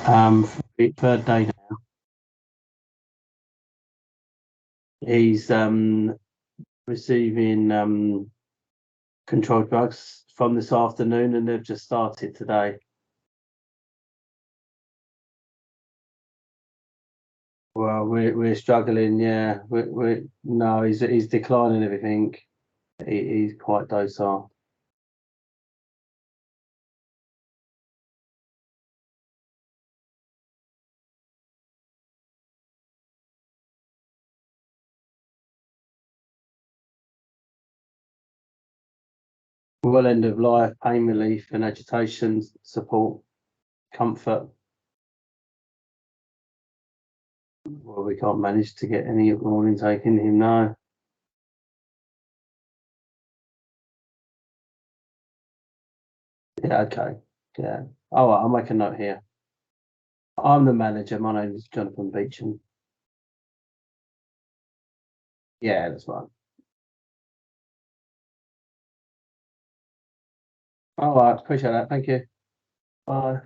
For the third day now. He's receiving controlled drugs from this afternoon, and they've just started today. Well, we're struggling. Yeah, we no, he's declining everything. He's quite docile. Well, end of life, pain relief, and agitation support, comfort. Well, we can't manage to get any more intake in him now. Yeah, okay. Yeah. All right, I'll make a note here. I'm the manager. My name is Jonathan Beecham. Yeah, that's right. All right, appreciate that. Thank you. Bye.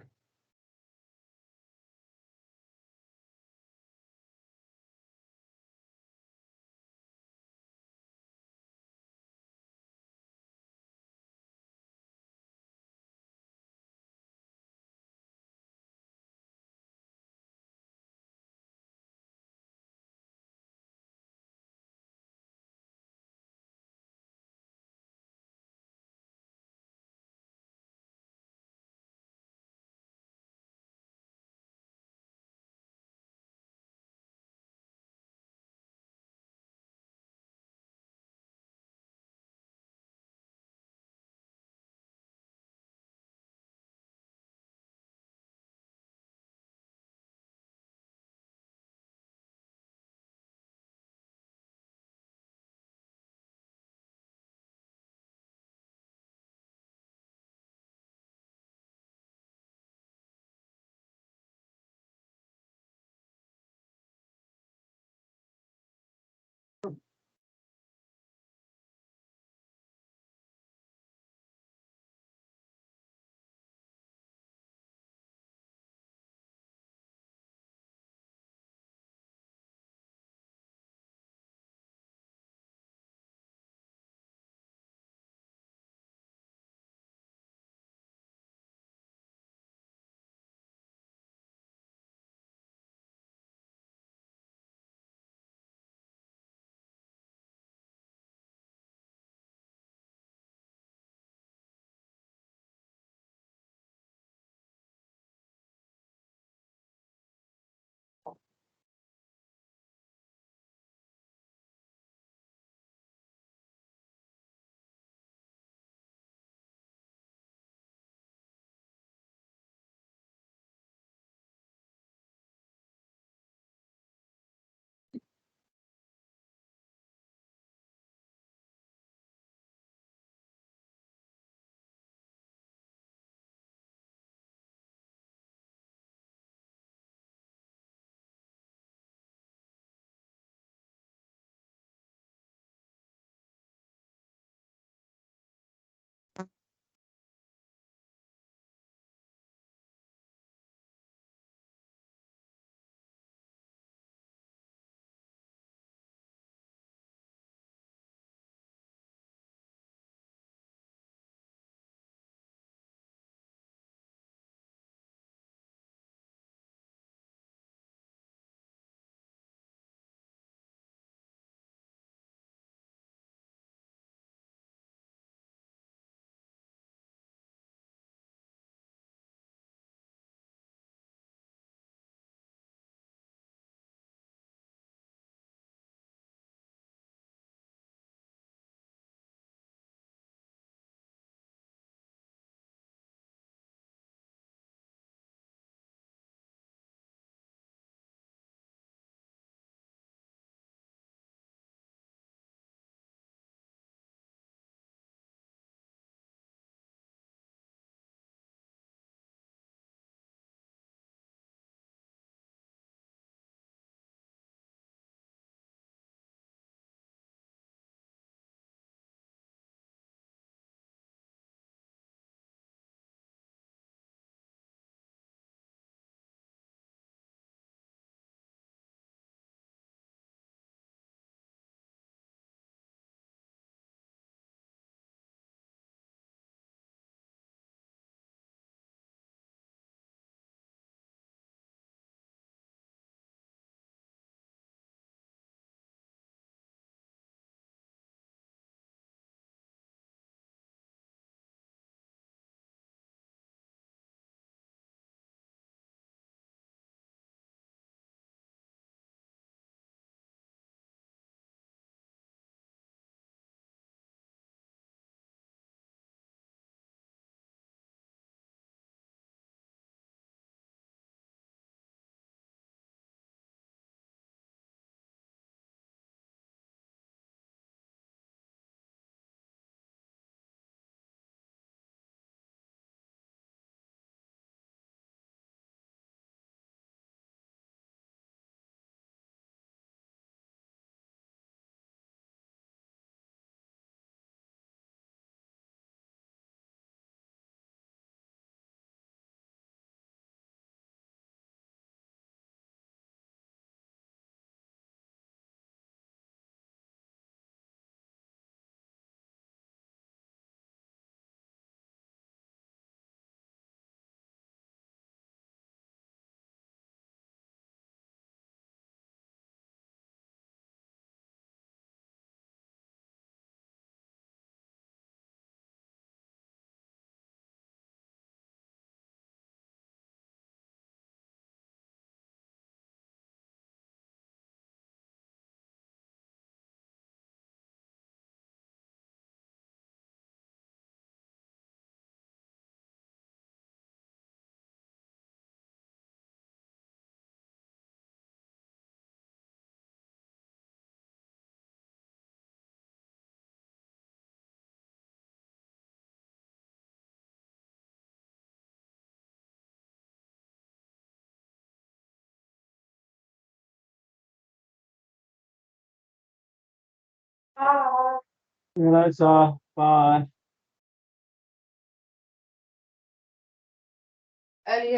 Bye. See you later. Bye. Early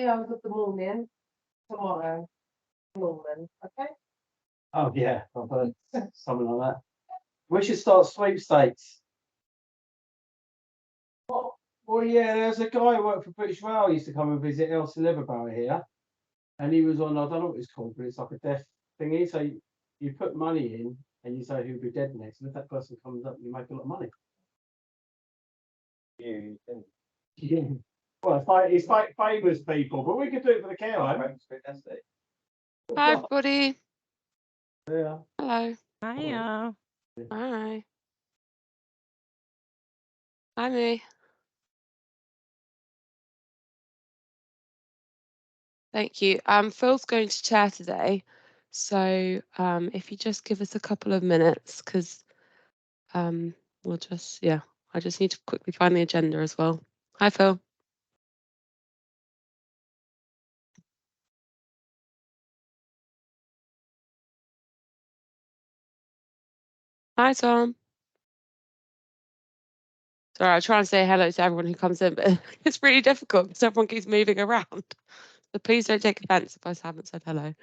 hours of the morning tomorrow morning. Okay. Oh yeah, I've heard something like that. We should start sweepstakes. Well, yeah, there's a guy who worked for British Rail. He used to come and visit El Celebrity here, and he was on. I don't know what it's called, but it's like a death thingy. So you put money in, and you say who'll be dead next, and if that person comes up, you make a lot of money. Yeah. Well, it's like famous people, but we could do it for the care home. Hi, everybody. Yeah. Hello. Hiya. Hi. Hi, me. Thank you. Phil's going to chair today, so if you just give us a couple of minutes, because we'll just I just need to quickly find the agenda as well. Hi, Phil. Hi, Tom. Sorry, I try and say hello to everyone who comes in, but it's really difficult because everyone keeps moving around. So please don't take offence if I haven't said hello.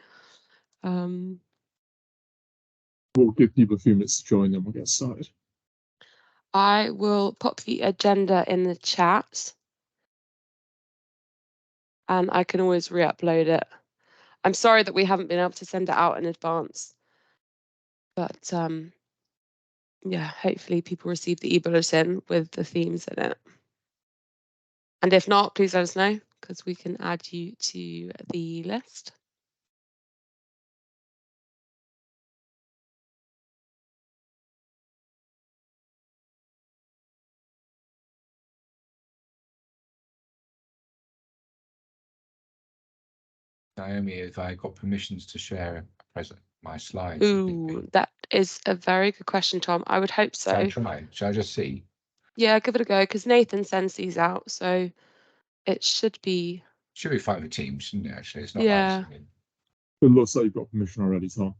We'll give people a few minutes to join, then we'll get started. I will pop the agenda in the chat, and I can always re-upload it. I'm sorry that we haven't been able to send it out in advance, but yeah, hopefully people receive the e-bulletin with the themes in it. And if not, please let us know, because we can add you to the list. Naomi, if I got permissions to share my slides. Ooh, that is a very good question, Tom. I would hope so. Shall I try? Shall I just see? Yeah, give it a go, because Nathan sends these out, so it should be. Should be fine with Teams, shouldn't it? Actually, it's not. Yeah. It looks like you've got permission already, Tom.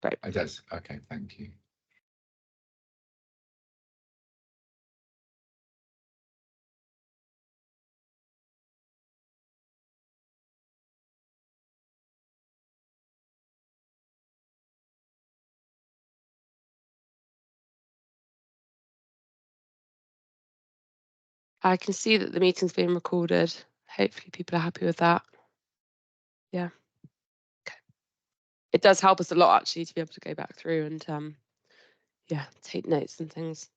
Great. It does. Okay, thank you. I can see that the meeting's being recorded. Hopefully people are happy with that. Yeah. Okay. It does help us a lot, actually, to be able to go back through and yeah, take notes and things.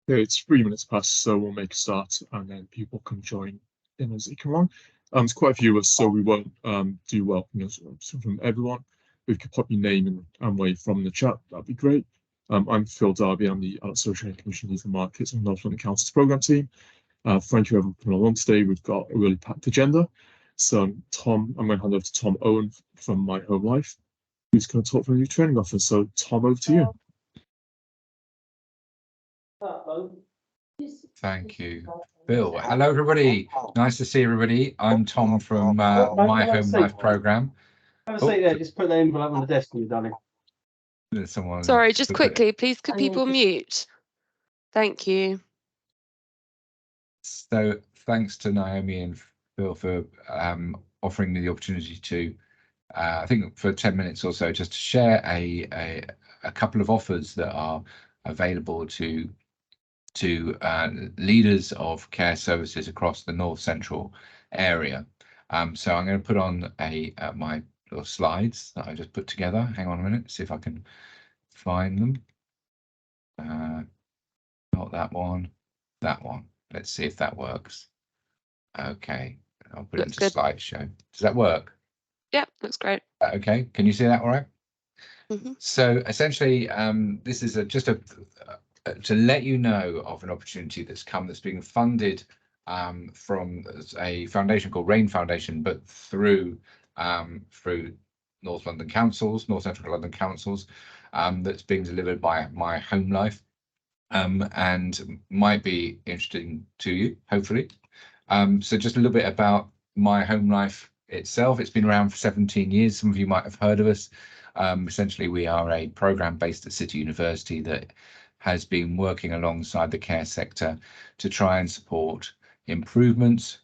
Okay, it's 3 minutes past, so we'll make a start, and then people can join in as they come along. There's quite a few of us, so we won't do welcoming from everyone. If you could pop your name and where you're from in the chat, that'd be great. I'm Phil Darby. I'm the Adult Social Care Commission Legal Markets and North London Council's Programme Team. Thank you everyone for coming along today. We've got a really packed agenda. So Tom, I'm going to hand over to Tom Owen from My Home Life, who's going to talk from a new training offer. So Tom, over to you. Thank you, Bill. Hello, everybody. Nice to see everybody. I'm Tom from My Home Life Programme. Have a seat there. Just put the envelope on the desk when you're done it. Sorry, just quickly, please could people mute? Thank you. So thanks to Naomi and Bill for offering me the opportunity to, I think for 10 minutes or so, just to share a couple of offers that are available to leaders of care services across the North Central area. So I'm going to put on my little slides that I just put together. Hang on a minute, see if I can find them. Not that one, that one. Let's see if that works. Okay, I'll put it into slideshow. Does that work? Yeah, looks great. Okay, can you see that all right? Mm-hmm. So essentially, this is just a to let you know of an opportunity that's being funded from a foundation called Rain Foundation, but through North London Councils, North Central London Councils, that's being delivered by My Home Life, and might be interesting to you, hopefully. So just a little bit about My Home Life itself. It's been around for 17 years. Some of you might have heard of us. Essentially, we are a program based at City University that has been working alongside the care sector to try and support improvements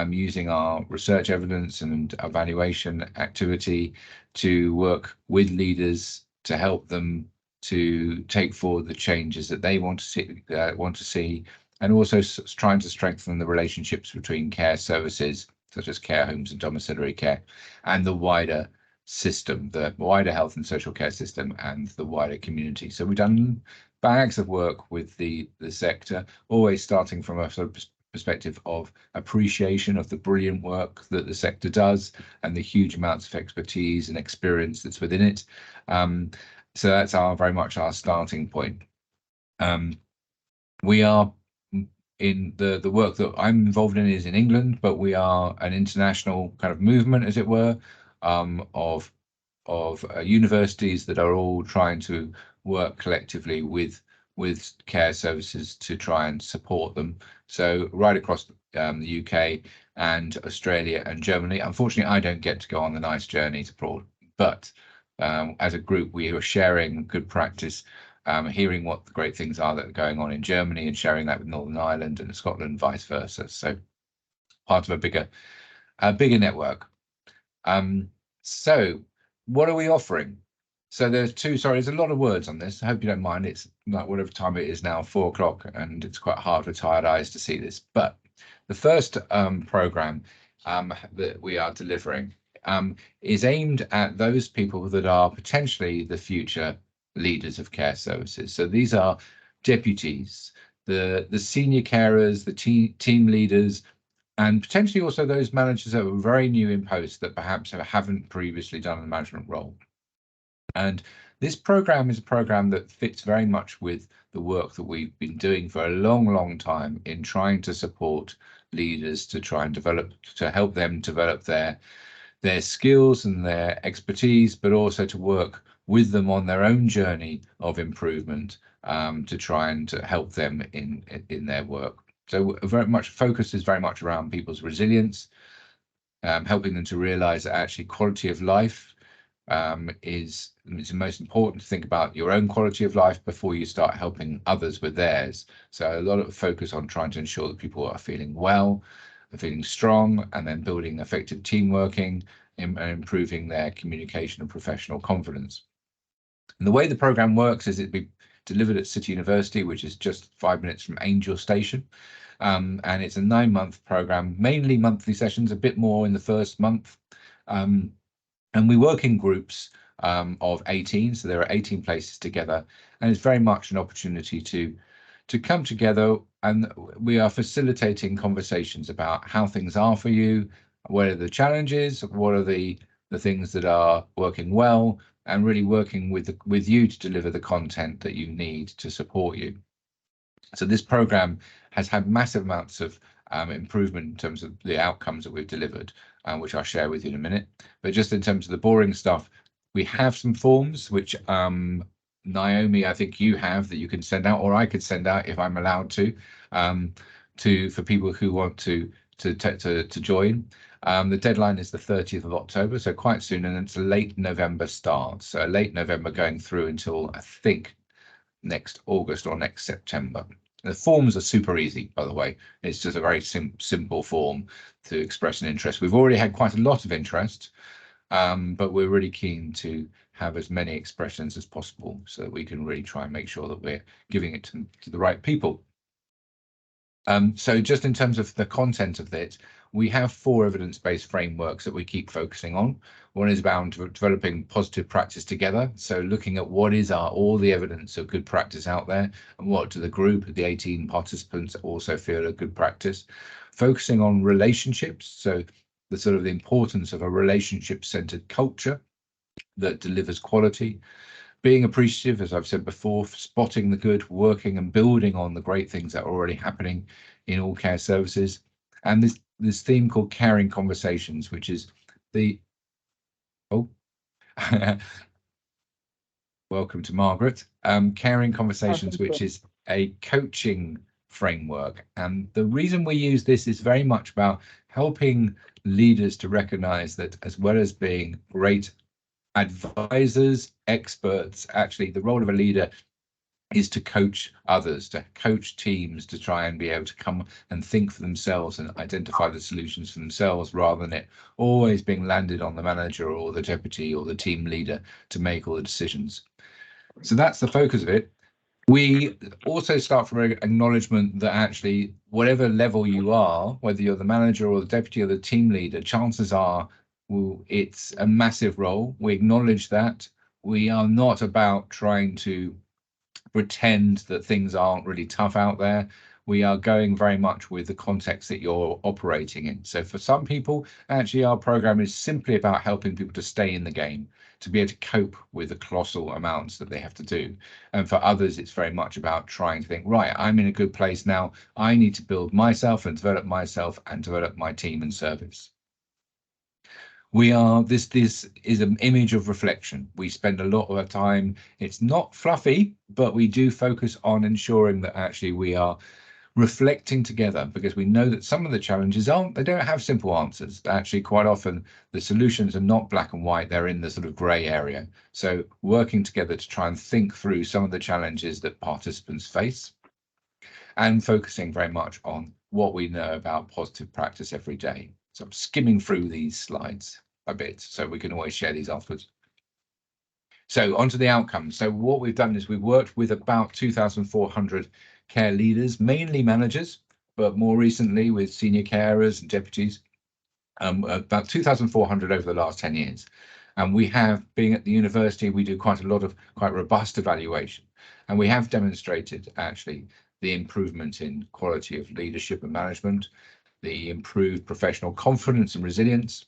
using our research evidence and evaluation activity to work with leaders to help them to take forward the changes that they want to see, and also trying to strengthen the relationships between care services such as care homes and domiciliary care and the wider system, the wider health and social care system and the wider community. So we've done bags of work with the sector, always starting from a sort of perspective of appreciation of the brilliant work that the sector does and the huge amounts of expertise and experience that's within it. So that's very much our starting point. We are in the work that I'm involved in is in England, but we are an international kind of movement, as it were, of universities that are all trying to work collectively with care services to try and support them. So right across the UK and Australia and Germany. Unfortunately, I don't get to go on the nice journeys abroad, but as a group, we are sharing good practice, hearing what the great things are that are going on in Germany and sharing that with Northern Ireland and Scotland, and vice versa. So part of a bigger network. So what are we offering? So there's a lot of words on this. I hope you don't mind. It's like whatever time it is now, 4 o'clock, and it's quite hard with tired eyes to see this. But the first program that we are delivering is aimed at those people that are potentially the future leaders of care services. So these are deputies, the senior carers, the team leaders, and potentially also those managers that are very new in post that perhaps haven't previously done a management role. And this program is a program that fits very much with the work that we've been doing for a long time in trying to support leaders to try and help them develop their skills and their expertise, but also to work with them on their own journey of improvement, to try and to help them in their work. So very much focus is very much around people's resilience, helping them to realize that actually quality of life it's the most important to think about your own quality of life before you start helping others with theirs. So a lot of focus on trying to ensure that people are feeling well, are feeling strong, and then building effective team working and improving their communication and professional confidence. And the way the program works is it'd be delivered at City University, which is just 5 minutes from Angel Station. And it's a 9-month program, mainly monthly sessions, a bit more in the first month. And we work in groups of 18, so there are 18 places together, and it's very much an opportunity to come together, and we are facilitating conversations about how things are for you, what are the challenges, what are the things that are working well, and really working with you to deliver the content that you need to support you. So this program has had massive amounts of improvement in terms of the outcomes that we've delivered, which I'll share with you in a minute. But just in terms of the boring stuff, we have some forms which Naomi, I think you have, that you can send out, or I could send out if I'm allowed to for people who want to join. The deadline is the 30th of October, so quite soon, and it's a late November start. So late November going through until I think next August or next September. The forms are super easy, by the way. It's just a very simple form to express an interest. We've already had quite a lot of interest, but we're really keen to have as many expressions as possible so that we can really try and make sure that we're giving it to the right people. So just in terms of the content of it, we have 4 evidence-based frameworks that we keep focusing on. One is about developing positive practice together. So looking at what is all the evidence of good practice out there, and what do the group, the 18 participants, also feel are good practice. Focusing on relationships, so the sort of the importance of a relationship-centered culture that delivers quality. being appreciative, as I've said before, spotting the good, working and building on the great things that are already happening in all care services. And this theme called caring conversations, which is the welcome to Margaret. Caring conversations, which is a coaching framework. And the reason we use this is very much about helping leaders to recognize that, as well as being great advisors, experts, actually the role of a leader is to coach others, to coach teams, to try and be able to come and think for themselves and identify the solutions for themselves, rather than it always being landed on the manager or the deputy or the team leader to make all the decisions. So that's the focus of it. We also start from an acknowledgement that actually, whatever level you are, whether you're the manager or the deputy or the team leader, chances are, well, it's a massive role. We acknowledge that. We are not about trying to pretend that things aren't really tough out there. We are going very much with the context that you're operating in. So for some people, actually, our program is simply about helping people to stay in the game, to be able to cope with the colossal amounts that they have to do. And for others, it's very much about trying to think, right, I'm in a good place now. I need to build myself and develop my team and service. This is an image of reflection. We spend a lot of our time, it's not fluffy, but we do focus on ensuring that actually we are reflecting together, because we know that some of the challenges they don't have simple answers. Actually, quite often the solutions are not black and white, they're in the sort of grey area. So working together to try and think through some of the challenges that participants face, and focusing very much on what we know about positive practice every day. So I'm skimming through these slides a bit, so we can always share these afterwards. So onto the outcomes. So what we've done is we've worked with about 2,400 care leaders, mainly managers, but more recently with senior carers and deputies, about 2,400 over the last 10 years. And we have, being at the university, we do quite a lot of quite robust evaluation. And we have demonstrated actually the improvement in quality of leadership and management, the improved professional confidence and resilience,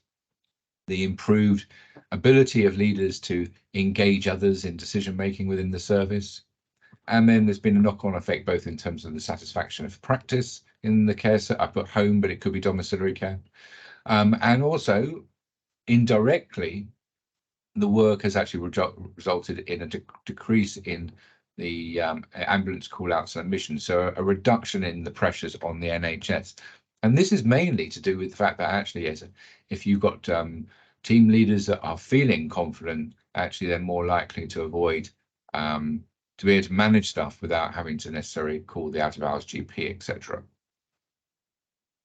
the improved ability of leaders to engage others in decision making within the service. And then there's been a knock-on effect both in terms of the satisfaction of practice in the care set up at home, but it could be domiciliary care. And also indirectly, the work has actually resulted in a decrease in the ambulance call-outs and admissions, so a reduction in the pressures on the NHS. And this is mainly to do with the fact that actually, if you've got team leaders that are feeling confident, actually they're more likely to avoid to be able to manage stuff without having to necessarily call the out-of-hours GP, etc.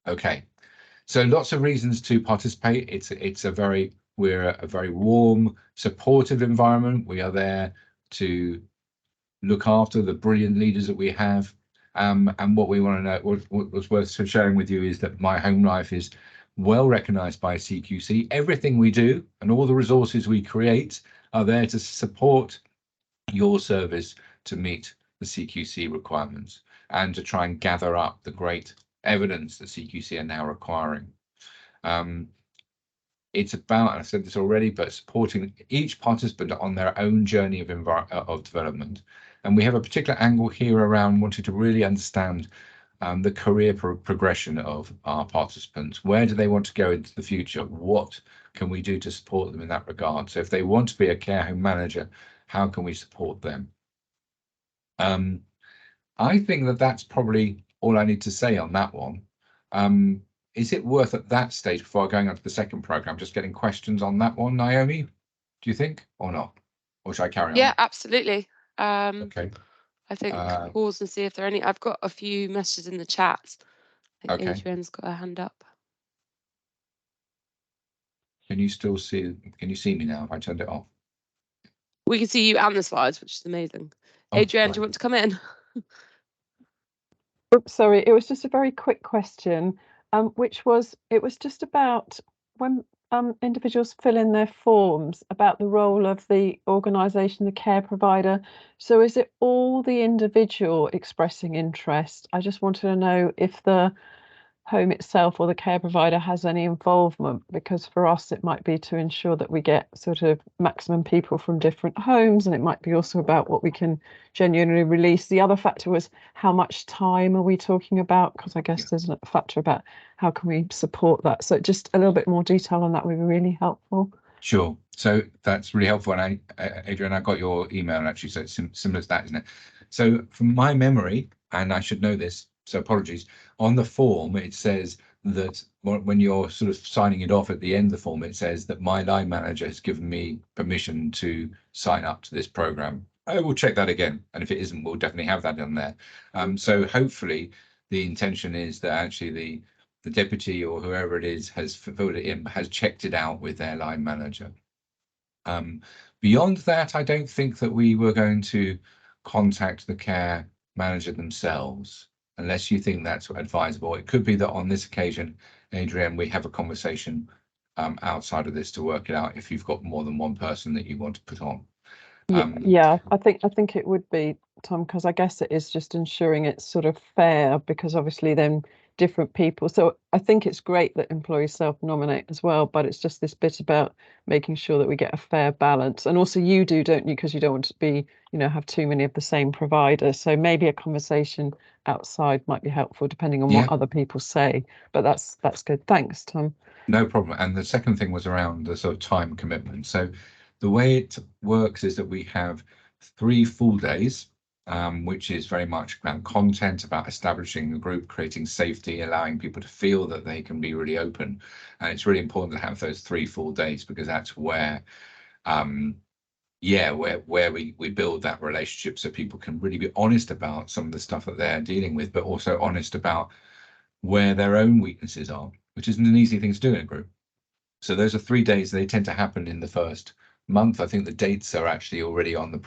Okay, so lots of reasons to participate. We're a very warm, supportive environment. We are there to look after the brilliant leaders that we have. And what we want to know, what's worth sharing with you, is that My Home Life is well recognised by CQC. Everything we do and all the resources we create are there to support your service to meet the CQC requirements and to try and gather up the great evidence that CQC are now requiring. It's about, and I've said this already, but supporting each participant on their own journey of development. And we have a particular angle here around wanting to really understand the career progression of our participants. Where do they want to go into the future? What can we do to support them in that regard? So if they want to be a care home manager, how can we support them? I think that that's probably all I need to say on that one. Is it worth at that stage, before going on to the second program, just getting questions on that one, Naomi? Do you think, or not? Or should I carry on? Yeah, absolutely. Okay. I think pause and see if there are any. I've got a few messages in the chat. I think Okay. Adrian's got her hand up. Can you still see? Can you see me now? I turned it off. We can see you and the slides, which is amazing. Oh, Adrian, right. do you want to come in? Oops, sorry. It was just a very quick question, which was, it was just about when individuals fill in their forms about the role of the organisation, the care provider. So is it all the individual expressing interest? I just wanted to know if the home itself or the care provider has any involvement, because for us it might be to ensure that we get sort of maximum people from different homes, and it might be also about what we can genuinely release. The other factor was how much time are we talking about, because I guess there's a factor about how can we support that. So just a little bit more detail on that would be really helpful. Sure. So that's really helpful. And Adrian, I got your email actually, so it's similar to that, isn't it? So from my memory, and I should know this, so apologies, on the form it says that when you're sort of signing it off at the end of the form, it says that my line manager has given me permission to sign up to this program. I will check that again, and if it isn't, we'll definitely have that on there. So hopefully the intention is that actually the deputy or whoever it is has filled it in, has checked it out with their line manager. Beyond that, I don't think that we were going to contact the care manager themselves, unless you think that's advisable. It could be that on this occasion, Adrienne, we have a conversation outside of this to work it out if you've got more than one person that you want to put on. Yeah, I think it would be, Tom, because I guess it is just ensuring it's sort of fair, because obviously then different people. So I think it's great that employees self-nominate as well, but it's just this bit about making sure that we get a fair balance. And also you do, don't you? Because you don't want to be, have too many of the same provider. So maybe a conversation outside might be helpful, depending on what other people say. But that's good. Thanks, Tom. No problem. And the second thing was around the sort of time commitment. So the way it works is that we have 3 full days, which is very much about content, about establishing a group, creating safety, allowing people to feel that they can be really open. And it's really important to have those 3 full days, because that's where where we build that relationship, so people can really be honest about some of the stuff that they're dealing with, but also honest about where their own weaknesses are, which isn't an easy thing to do in a group. So those are 3 days. They tend to happen in the first month. I think the dates are actually already on the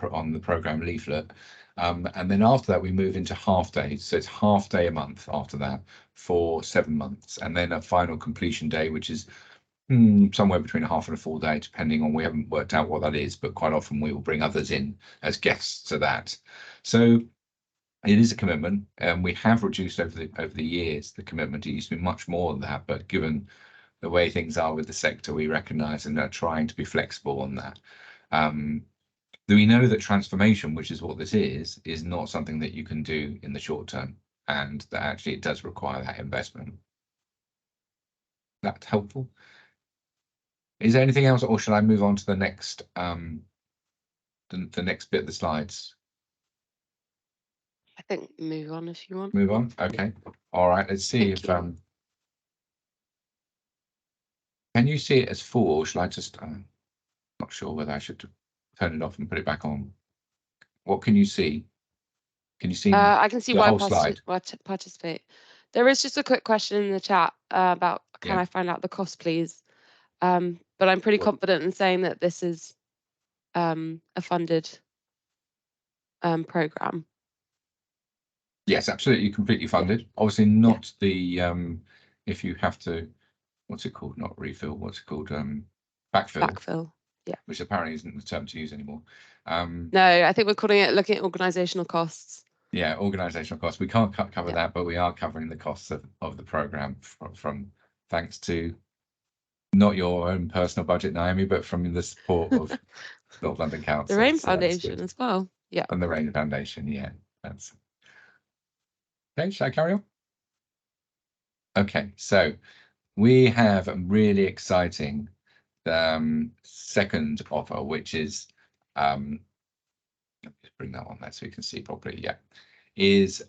program leaflet. And then after that, we move into half days. So it's half day a month after that for 7 months. And then a final completion day, which is somewhere between a half and a full day, depending on, we haven't worked out what that is, but quite often we will bring others in as guests to that. So it is a commitment, and we have reduced over the years the commitment. It used to be much more than that, but given the way things are with the sector, we recognise and are trying to be flexible on that. We know that transformation, which is what this is not something that you can do in the short term, and that actually it does require that investment. That's helpful. Is there anything else, or shall I move on to the next the next bit of the slides? I think move on if you want. Move on. Okay. All right. Let's see if can you see it as full, or shall I just? Not sure whether I should turn it off and put it back on. What can you see? Can you see? I can see the why whole slide? participate. There is just a quick question in the chat about can I find out the cost, please? But I'm pretty confident in saying that this is a funded program. Yes, absolutely, completely funded. Obviously not the if you have to, what's it called? Not refill. What's it called? Backfill. Yeah. Which apparently isn't the term to use anymore. No, I think we're calling it looking at organisational costs. Yeah, organisational costs. We can't cover that, but we are covering the costs of the program from thanks to not your own personal budget, Naomi, but from the support of North London Council. The Rain Foundation as well. Yeah. And the Rain Foundation. Yeah, that's okay. Shall I carry on? Okay, so we have a really exciting second offer, which is let me just bring that on there so you can see properly. Yeah, is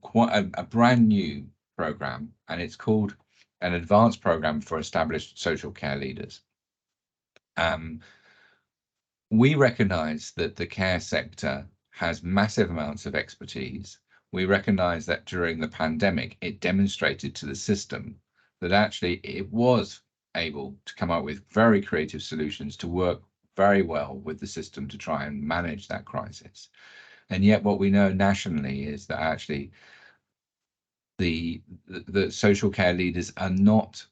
quite a brand new program, and it's called an advanced program for established social care leaders. We recognise that the care sector has massive amounts of expertise. We recognise that during the pandemic, it demonstrated to the system that actually it was able to come up with very creative solutions to work very well with the system to try and manage that crisis. And yet what we know nationally is that actually the social care leaders are not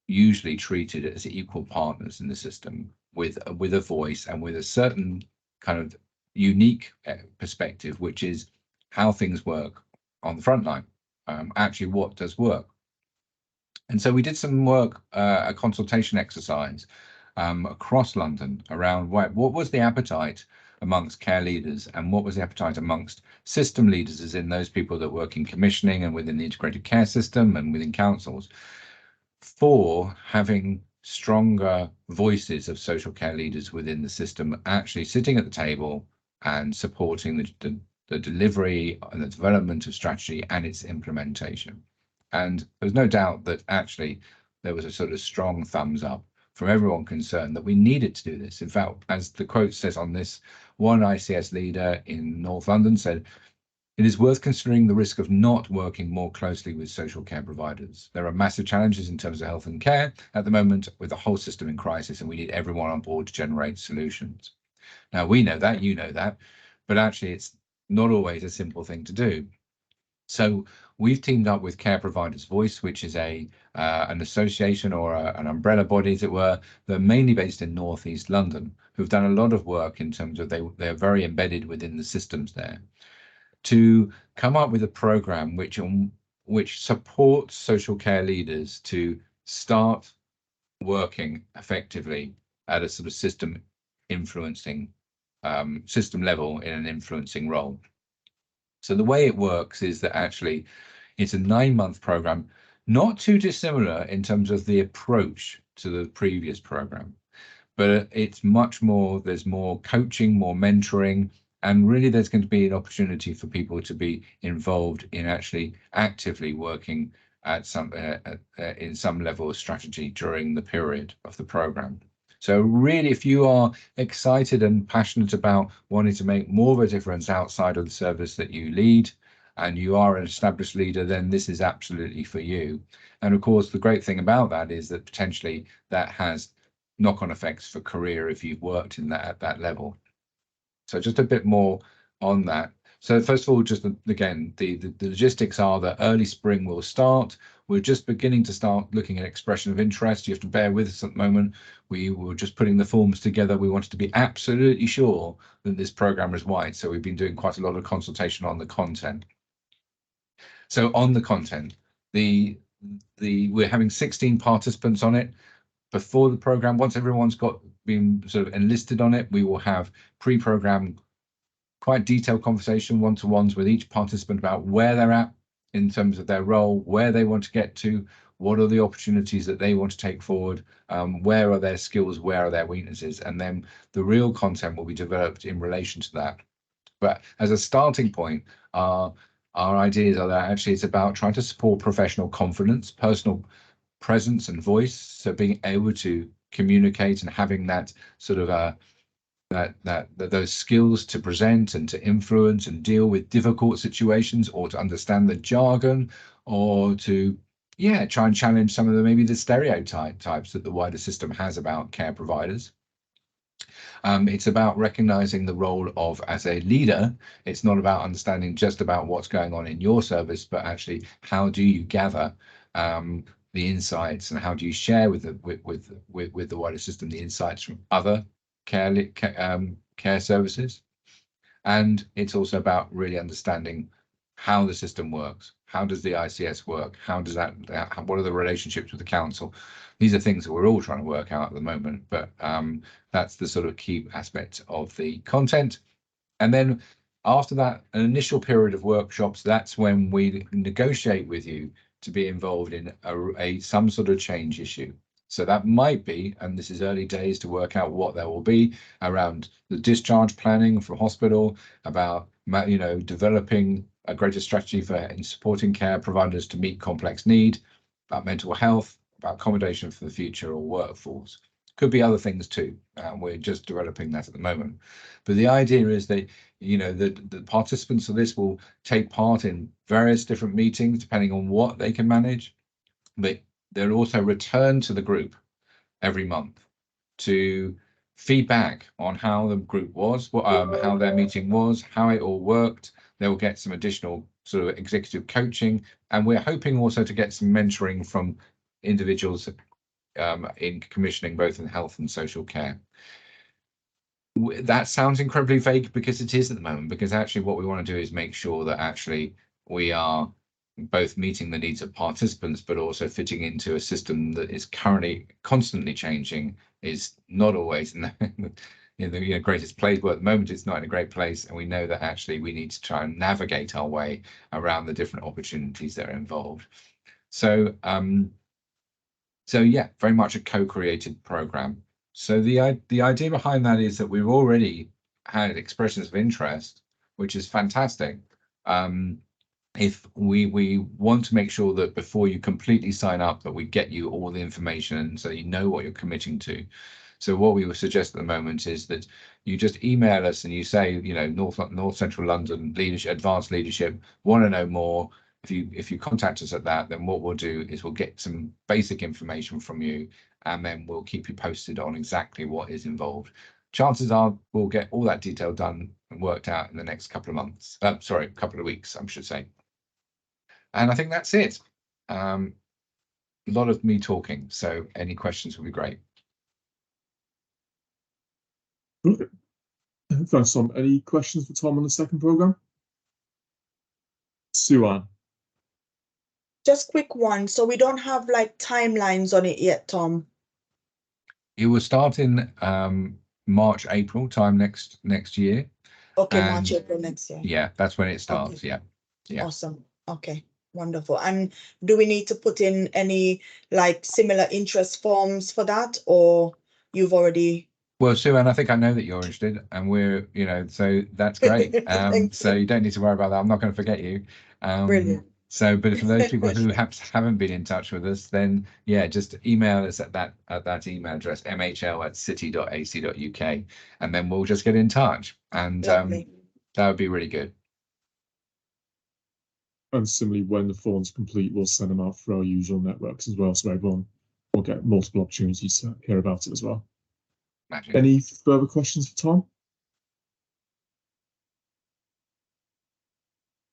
usually treated as equal partners in the system, with a voice and with a certain kind of unique perspective, which is how things work on the front line. actually what does work. And so we did some work, a consultation exercise across London around what was the appetite amongst care leaders and what was the appetite amongst system leaders, as in those people that work in commissioning and within the integrated care system and within councils, for having stronger voices of social care leaders within the system actually sitting at the table and supporting the delivery and the development of strategy and its implementation. And there's no doubt that actually there was a sort of strong thumbs up from everyone concerned that we needed to do this. In fact, as the quote says on this, one ICS leader in North London said, "It is worth considering the risk of not working more closely with social care providers. There are massive challenges in terms of health and care at the moment with the whole system in crisis, and we need everyone on board to generate solutions." Now, we know that, you know that, but actually it's not always a simple thing to do. So we've teamed up with Care Providers Voice, which is an association or an umbrella body, as it were. They're mainly based in North East London, who've done a lot of work in terms of they're very embedded within the systems there, to come up with a program which supports social care leaders to start working effectively at a sort of system level in an influencing role. So the way it works is that actually it's a 9-month program, not too dissimilar in terms of the approach to the previous program, but it's much more, there's more coaching, more mentoring, and really there's going to be an opportunity for people to be involved in actually actively working at in some level of strategy during the period of the program. So really, if you are excited and passionate about wanting to make more of a difference outside of the service that you lead, and you are an established leader, then this is absolutely for you. And of course, the great thing about that is that potentially that has knock-on effects for career if you've worked in that at that level. So just a bit more on that. So first of all, just again, the logistics are that early spring will start. We're just beginning to start looking at expression of interest. You have to bear with us at the moment. We were just putting the forms together. We wanted to be absolutely sure that this program is right. So we've been doing quite a lot of consultation on the content. So on the content, we're having 16 participants on it. Before the program, once everyone's been sort of enlisted on it, we will have pre-programmed quite detailed conversation, one-to-ones with each participant about where they're at in terms of their role, where they want to get to, what are the opportunities that they want to take forward, where are their skills, where are their weaknesses, and then the real content will be developed in relation to that. But as a starting point, our ideas are that actually it's about trying to support professional confidence, personal presence and voice, so being able to communicate and having that sort of those skills to present and to influence and deal with difficult situations, or to understand the jargon, or to try and challenge some of maybe the stereotypes that the wider system has about care providers. It's about recognizing the role of as a leader. It's not about understanding just about what's going on in your service, but actually how do you gather the insights, and how do you share with the wider system the insights from other care services. And it's also about really understanding how the system works. How does the ICS work? How does what are the relationships with the council? These are things that we're all trying to work out at the moment, but that's the sort of key aspect of the content. And then after that, an initial period of workshops, that's when we negotiate with you to be involved in some sort of change issue. So that might be, and this is early days to work out what there will be, around the discharge planning from hospital, about developing a greater strategy for supporting care providers to meet complex need, about mental health, about accommodation for the future or workforce. Could be other things too. We're just developing that at the moment. But the idea is that the participants of this will take part in various different meetings depending on what they can manage, but they'll also return to the group every month to feedback on how the group was, how their meeting was, how it all worked. They'll get some additional sort of executive coaching, and we're hoping also to get some mentoring from individuals in commissioning, both in health and social care. That sounds incredibly vague because it is at the moment, because actually what we want to do is make sure that actually we are both meeting the needs of participants, but also fitting into a system that is currently constantly changing, is not always in the greatest place. Well, at the moment, it's not in a great place, and we know that actually we need to try and navigate our way around the different opportunities that are involved. So, so yeah, very much a co-created program. So the idea behind that is that we've already had expressions of interest, which is fantastic. If we want to make sure that before you completely sign up, that we get you all the information so you know what you're committing to. So what we would suggest at the moment is that you just email us and you say, you know, North Central London leadership, advanced leadership, want to know more. If you contact us at that, then what we'll do is we'll get some basic information from you, and then we'll keep you posted on exactly what is involved. Chances are we'll get all that detail done and worked out in the next couple of months. Sorry, couple of weeks, I should say. And I think that's it. A lot of me talking, so any questions would be great. Thanks, Tom. Any questions for Tom on the second program? Sue-Ann. Just quick one. So we don't have like timelines on it yet, Tom? It will start in March, April time next year. Okay, And March, April next year. yeah, that's when it starts. Okay. Yeah. Yeah. Awesome. Okay, wonderful. And do we need to put in any like similar interest forms for that, or you've already? Well, Sue-Ann, I think I know that you're interested, and we're, you know, so that's great. So you don't need to worry about that. I'm not going to forget you. Brilliant. So, but for those people who haven't been in touch with us, then yeah, just email us at that email address, mhl@city.ac.uk, and then we'll just get in touch. And that would be really good. And similarly, when the form's complete, we'll send them out for our usual networks as well, so everyone will get multiple opportunities to hear about it as well. Magic. Any further questions for Tom?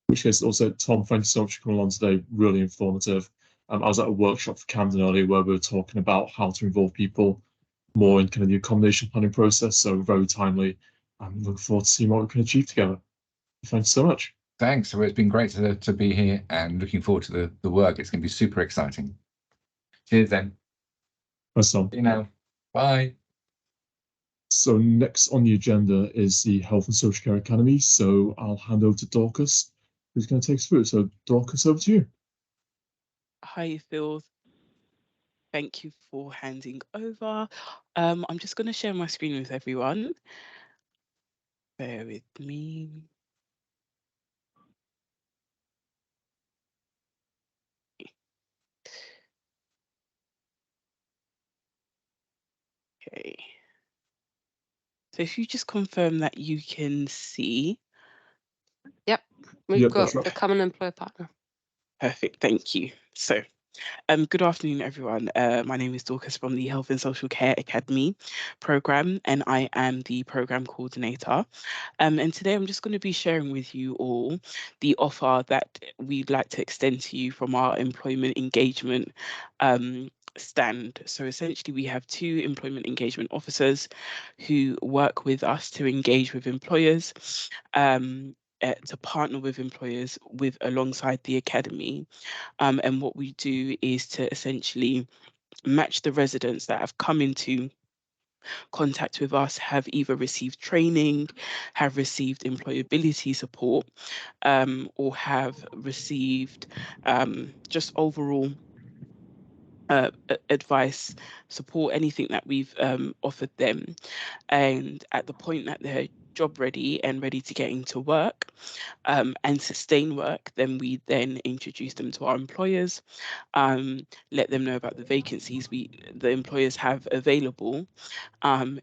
In which case, also, Tom, thank you so much for coming along today. Really informative. I was at a workshop for Camden earlier where we were talking about how to involve people more in kind of the accommodation planning process. So very timely. I'm looking forward to seeing what we can achieve together. Thanks so much. Thanks. So it's been great to be here, and looking forward to the work. It's going to be super exciting. Cheers then. Thanks, Tom. See you now. Bye. So next on the agenda is the Health and Social Care Academy. So I'll hand over to Dorcas, who's going to take us through. So Dorcas, over to you. Hi, Phil. Thank you for handing over. I'm just going to share my screen with everyone. Bear with me. Okay. So if you just confirm that you can see. Yep, we've got become an employer partner. Perfect, thank you. So good afternoon, everyone. My name is Dorcas from the Health and Social Care Academy program, and I am the program coordinator. And today I'm just going to be sharing with you all the offer that we'd like to extend to you from our employment engagement stand. So essentially we have 2 employment engagement officers who work with us to engage with employers, to partner with employers alongside the academy. And what we do is to essentially match the residents that have come into contact with us, have either received training, have received employability support, or have received just overall advice, support, anything that we've offered them. And at the point that they're job ready and ready to get into work and sustain work, then we then introduce them to our employers, let them know about the vacancies the employers have available,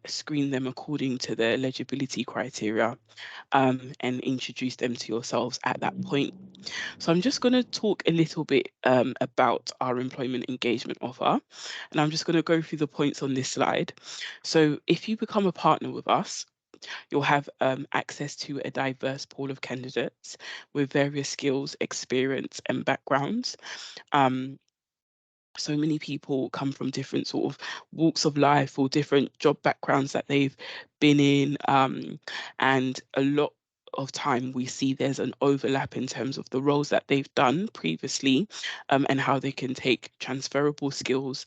screen them according to the eligibility criteria, and introduce them to yourselves at that point. So I'm just going to talk a little bit about our employment engagement offer, and I'm just going to go through the points on this slide. So if you become a partner with us, you'll have access to a diverse pool of candidates with various skills, experience, and backgrounds. So many people come from different sort of walks of life or different job backgrounds that they've been in, and a lot of time, we see there's an overlap in terms of the roles that they've done previously, and how they can take transferable skills,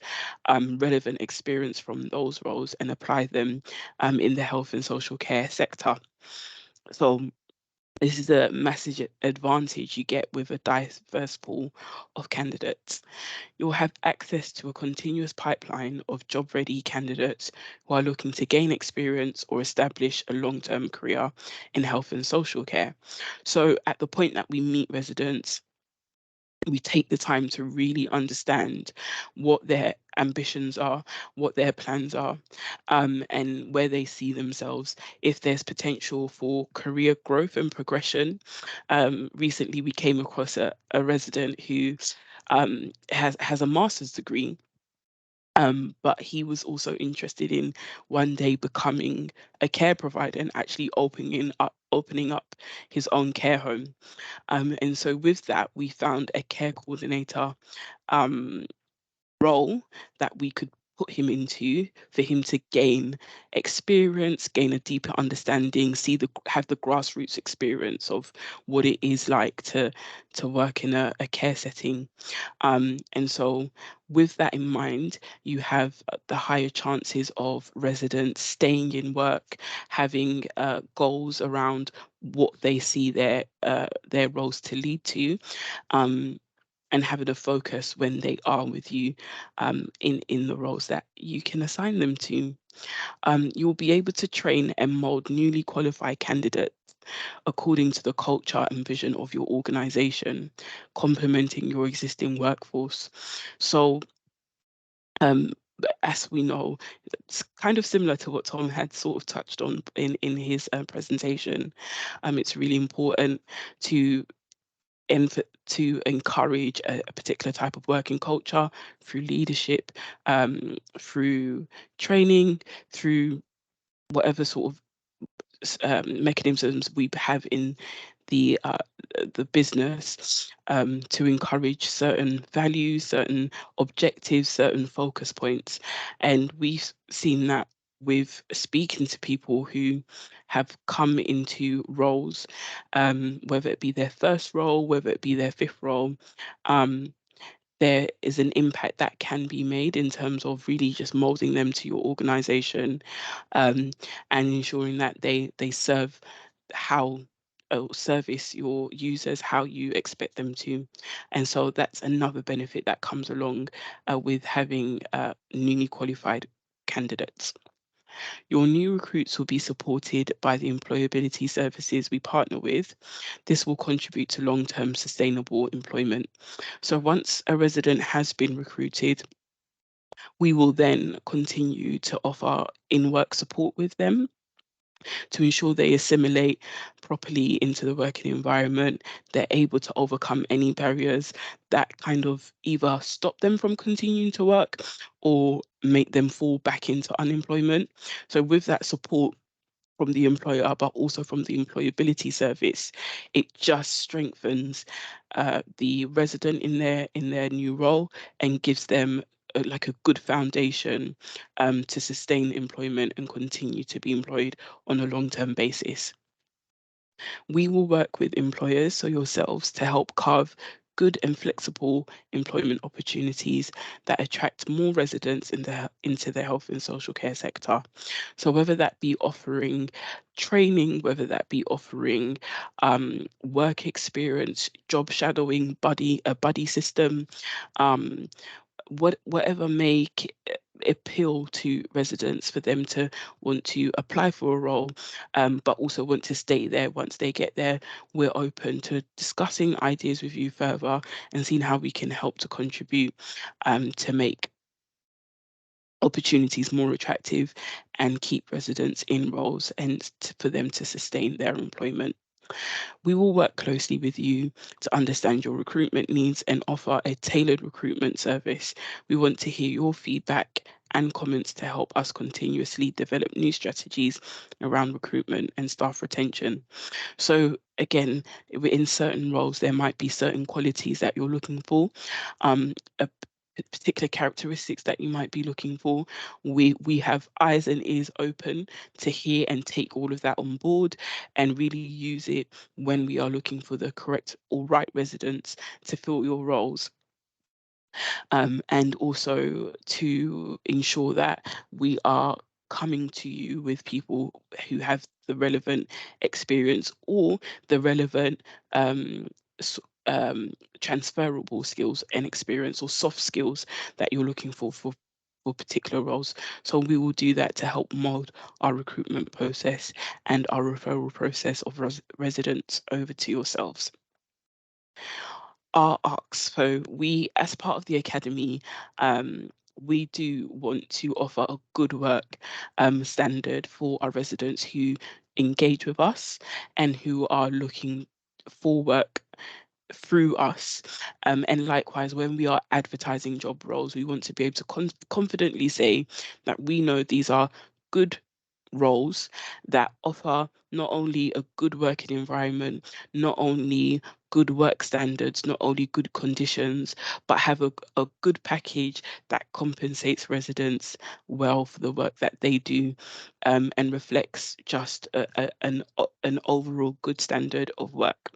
relevant experience from those roles and apply them in the health and social care sector. So this is a massive advantage you get with a diverse pool of candidates. You'll have access to a continuous pipeline of job-ready candidates who are looking to gain experience or establish a long-term career in health and social care. So at the point that we meet residents, we take the time to really understand what their ambitions are, what their plans are, and where they see themselves, if there's potential for career growth and progression. Recently, we came across a resident who has a master's degree, but he was also interested in one day becoming a care provider and actually opening up his own care home. And so with that, we found a care coordinator role that we could put him into for him to gain experience, gain a deeper understanding, have the grassroots experience of what it is like to work in a care setting. And so with that in mind, you have the higher chances of residents staying in work, having goals around what they see their roles to lead to, and having a focus when they are with you in the roles that you can assign them to. You'll be able to train and mold newly qualified candidates according to the culture and vision of your organization, complementing your existing workforce. So, as we know, it's kind of similar to what Tom had sort of touched on in his presentation. It's really important to encourage a particular type of working culture through leadership, through training, through whatever sort of mechanisms we have in the business, to encourage certain values, certain objectives, certain focus points. And we've seen that with speaking to people who have come into roles, whether it be their first role, whether it be their fifth role, there is an impact that can be made in terms of really just molding them to your organization, and ensuring that they serve how service your users how you expect them to. And so that's another benefit that comes along with having newly qualified candidates. Your new recruits will be supported by the employability services we partner with. This will contribute to long-term sustainable employment. So once a resident has been recruited, we will then continue to offer in-work support with them to ensure they assimilate properly into the working environment. They're able to overcome any barriers that kind of either stop them from continuing to work or make them fall back into unemployment. So with that support from the employer, but also from the employability service, it just strengthens the resident in their new role and gives them like a good foundation to sustain employment and continue to be employed on a long-term basis. We will work with employers, so yourselves, to help carve good and flexible employment opportunities that attract more residents into the health and social care sector. So whether that be offering training, whether that be offering work experience, job shadowing, a buddy system, whatever may appeal to residents for them to want to apply for a role, but also want to stay there once they get there, we're open to discussing ideas with you further and seeing how we can help to contribute to make opportunities more attractive and keep residents in roles and for them to sustain their employment. We will work closely with you to understand your recruitment needs and offer a tailored recruitment service. We want to hear your feedback and comments to help us continuously develop new strategies around recruitment and staff retention. So again, in certain roles, there might be certain qualities that you're looking for. A particular characteristics that you might be looking for. We have eyes and ears open to hear and take all of that on board and really use it when we are looking for the correct or right residents to fill your roles. And also to ensure that we are coming to you with people who have the relevant experience or the relevant transferable skills and experience or soft skills that you're looking for particular roles. So we will do that to help mold our recruitment process and our referral process of residents over to yourselves. Our ARCs. So we, as part of the academy, we do want to offer a good work standard for our residents who engage with us and who are looking for work through us. And likewise, when we are advertising job roles, we want to be able to confidently say that we know these are good roles that offer not only a good working environment, not only good work standards, not only good conditions, but have a good package that compensates residents well for the work that they do, and reflects just an overall good standard of work.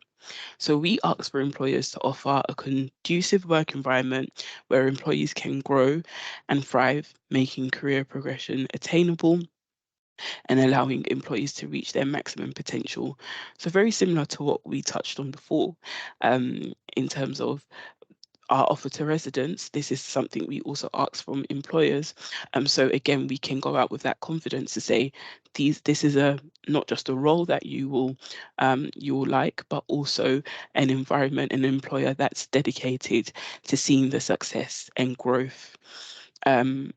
So we ask for employers to offer a conducive work environment where employees can grow and thrive, making career progression attainable and allowing employees to reach their maximum potential. So very similar to what we touched on before, in terms of our offer to residents, this is something we also ask from employers. So again, we can go out with that confidence to say, this is not just a role that you will like, but also an environment, an employer that's dedicated to seeing the success and growth and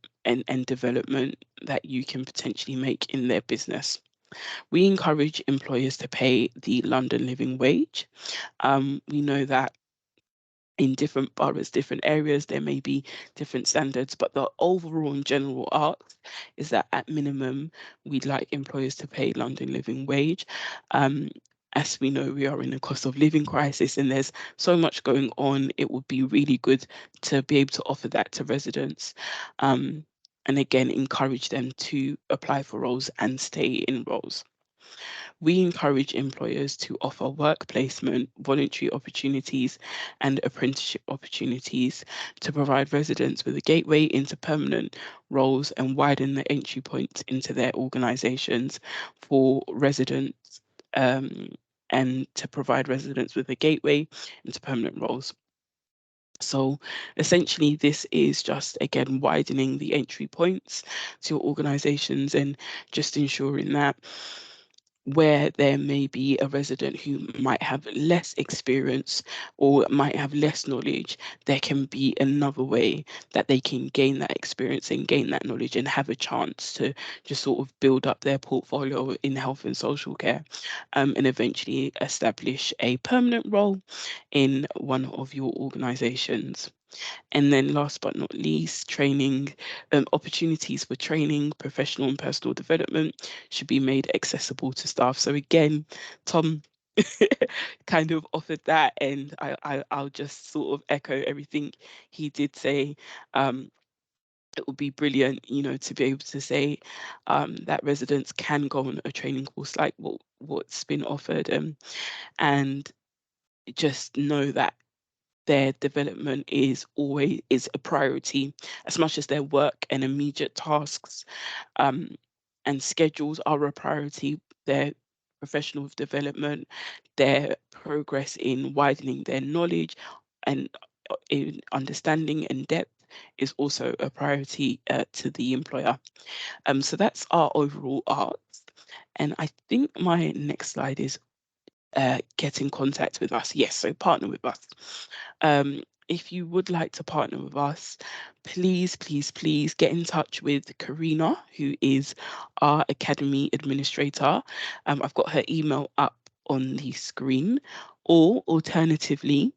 development that you can potentially make in their business. We encourage employers to pay the London living wage. We know that in different boroughs, different areas, there may be different standards, but the overall and general ask is that at minimum, we'd like employers to pay London living wage. As we know, we are in a cost of living crisis and there's so much going on. It would be really good to be able to offer that to residents. And again, encourage them to apply for roles and stay in roles. We encourage employers to offer work placement, voluntary opportunities, and apprenticeship opportunities to provide residents with a gateway into permanent roles and widen the entry points into their organisations for residents, and to provide residents with a gateway into permanent roles. So essentially, this is just, again, widening the entry points to your organisations and just ensuring that where there may be a resident who might have less experience or might have less knowledge, there can be another way that they can gain that experience and gain that knowledge and have a chance to just sort of build up their portfolio in health and social care, and eventually establish a permanent role in one of your organisations. And then last but not least, training, opportunities for training, professional and personal development should be made accessible to staff. So again, Tom kind of offered that, and I'll just sort of echo everything he did say. It would be brilliant, to be able to say that residents can go on a training course like what's been offered, and just know that their development is a priority as much as their work and immediate tasks and schedules are a priority. Their professional development, their progress in widening their knowledge and in understanding and depth is also a priority to the employer. So that's our overall arts. And I think my next slide is get in contact with us. Yes, so partner with us. If you would like to partner with us, please get in touch with Karina, who is our Academy Administrator. I've got her email up on the screen, or alternatively,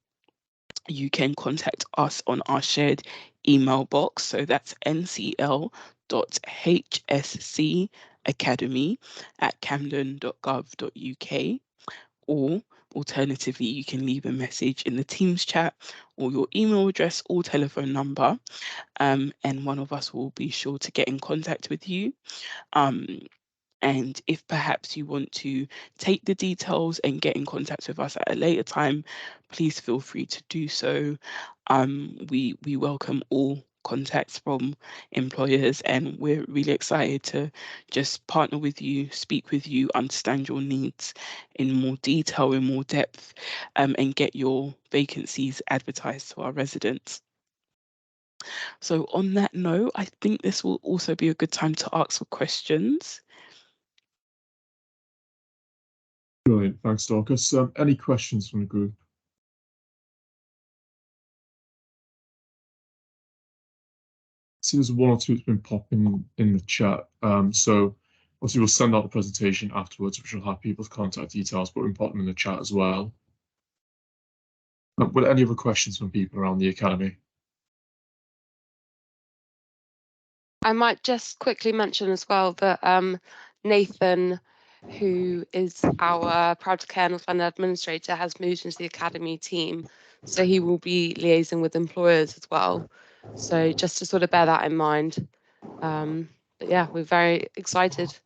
you can contact us on our shared email box. So that's ncl.hscacademy@camden.gov.uk, or Alternatively, you can leave a message in the Teams chat or your email address or telephone number, and one of us will be sure to get in contact with you. And if perhaps you want to take the details and get in contact with us at a later time, please feel free to do so. We welcome all contacts from employers, and we're really excited to just partner with you, speak with you, understand your needs in more detail, in more depth, and get your vacancies advertised to our residents. So on that note, I think this will also be a good time to ask for questions. Brilliant, thanks, Dorcas. Any questions from the group? See, there's one or two that's been popping in the chat. So obviously we'll send out the presentation afterwards, which will have people's contact details, but we'll put them in the chat as well. Were there any other questions from people around the academy? I might just quickly mention as well that Nathan, who is our Proud to Care North London administrator, has moved into the academy team, so he will be liaising with employers as well. So just to sort of bear that in mind. But yeah, we're very excited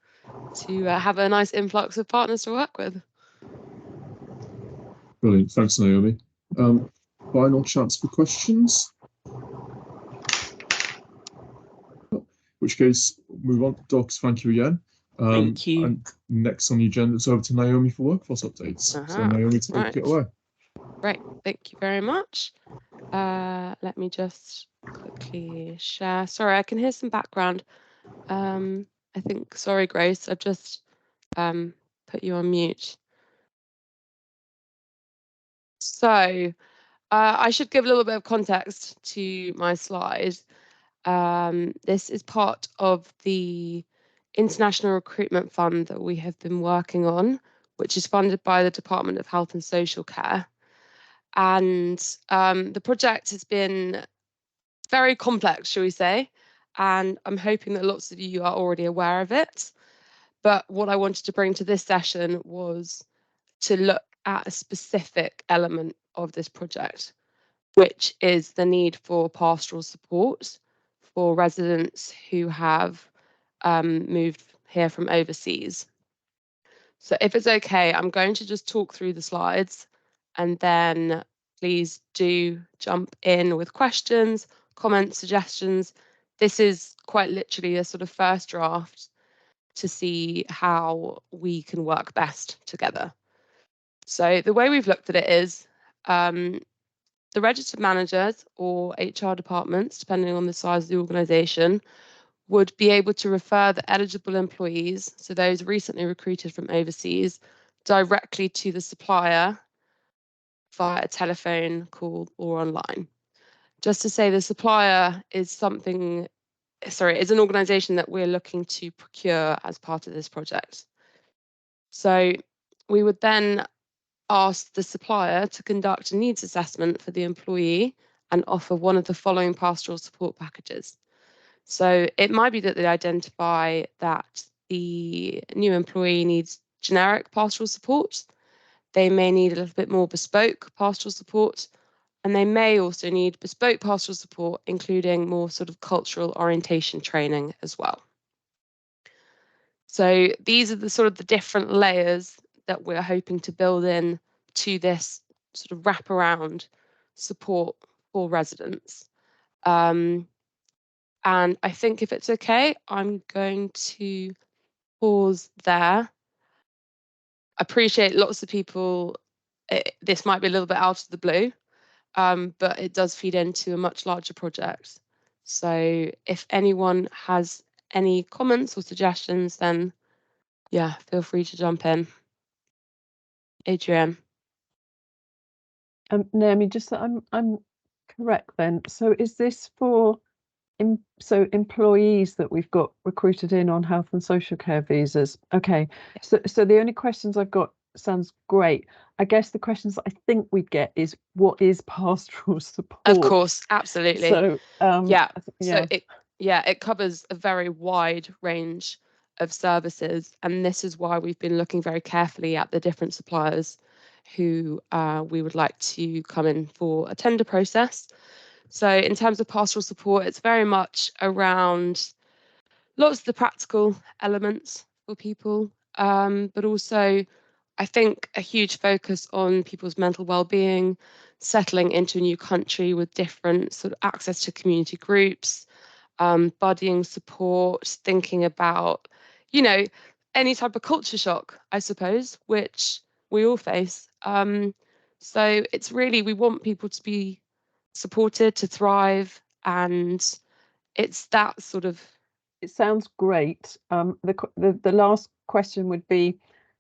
to have a nice influx of partners to work with. Brilliant, thanks, Naomi. Final chance for questions. In which case, move on. Docs, thank you again. Thank you. And next on the agenda, it's over to Naomi for workforce updates. So Naomi, take it away. Right, thank you very much. Let me just quickly share. Sorry, I can hear some background. I think, sorry, Grace, I've just put you on mute. So I should give a little bit of context to my slides. This is part of the International Recruitment Fund that we have been working on, which is funded by the Department of Health and Social Care. And the project has been very complex, shall we say, and I'm hoping that lots of you are already aware of it. But what I wanted to bring to this session was to look at a specific element of this project, which is the need for pastoral support for residents who have moved here from overseas. So if it's okay, I'm going to just talk through the slides, and then please do jump in with questions, comments, suggestions. This is quite literally a sort of first draft to see how we can work best together. So the way we've looked at it is the registered managers or HR departments, depending on the size of the organisation, would be able to refer the eligible employees, so those recently recruited from overseas, directly to the supplier via a telephone call or online. Just to say, the supplier is an organisation that we're looking to procure as part of this project. So we would then ask the supplier to conduct a needs assessment for the employee and offer one of the following pastoral support packages. So it might be that they identify that the new employee needs generic pastoral support. They may need a little bit more bespoke pastoral support, and they may also need bespoke pastoral support, including more sort of cultural orientation training as well. So these are the sort of the different layers that we're hoping to build in to this sort of wraparound support for residents. And I think if it's okay, I'm going to pause there. I appreciate lots of people, this might be a little bit out of the blue, but it does feed into a much larger project. So if anyone has any comments or suggestions, then yeah, feel free to jump in. Adrienne. Naomi, just that I'm correct then. So is this for employees that we've got recruited in on health and social care visas? Okay. So the only questions I've got sounds great. I guess the questions I think we'd get is what is pastoral support? Of course, absolutely. So So it covers a very wide range of services, and this is why we've been looking very carefully at the different suppliers who we would like to come in for a tender process. So in terms of pastoral support, it's very much around lots of the practical elements for people, but also I think a huge focus on people's mental well-being, settling into a new country with different sort of access to community groups, buddying support, thinking about, you know, any type of culture shock, I suppose, which we all face. So it's really, we want people to be supported, to thrive, and it's that sort of. It sounds great. The last question would be,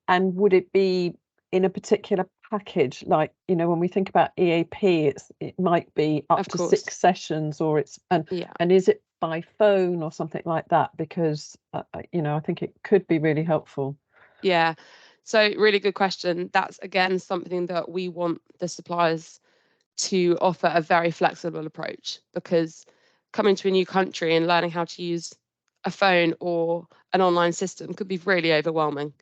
and would it be in a particular package? Like, you know, when we think about EAP, it might be up Of to course. 6 sessions, or Yeah. and is it by phone or something like that? Because you know, I think it could be really helpful. Yeah. So really good question. That's again something that we want the suppliers to offer a very flexible approach, because coming to a new country and learning how to use a phone or an online system could be really overwhelming.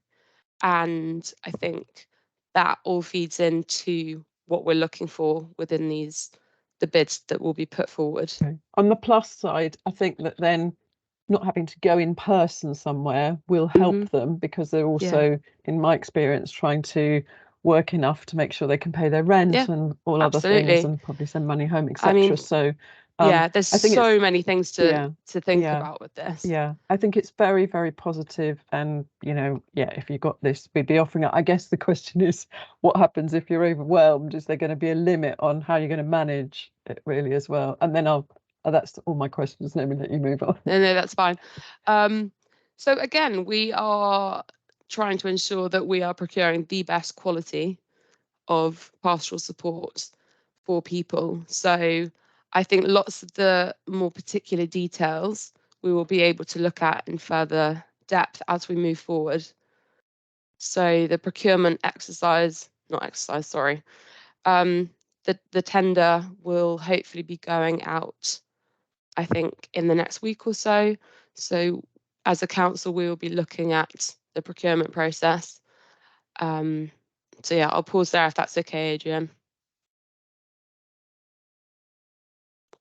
And I think that all feeds into what we're looking for within the bids that will be put forward. Okay. On the plus side, I think that then not having to go in person somewhere will help them, because they're also, in my experience, trying to work enough to make sure they can pay their rent Yeah, and all other absolutely. things, and probably send money home, etc. I mean, So yeah, there's I think so many things to think yeah. about with this. Yeah, I think it's very, very positive. And, you know, yeah, if you got this, we'd be offering it. I guess the question is, what happens if you're overwhelmed? Is there going to be a limit on how you're going to manage it really as well? And then that's all my questions. Let me let you move on. No, that's fine. So again, we are trying to ensure that we are procuring the best quality of pastoral support for people. So I think lots of the more particular details we will be able to look at in further depth as we move forward. So the procurement exercise, sorry. The tender will hopefully be going out, I think, in the next week or so. So as a council, we will be looking at the procurement process. So yeah, I'll pause there if that's okay, Adrian.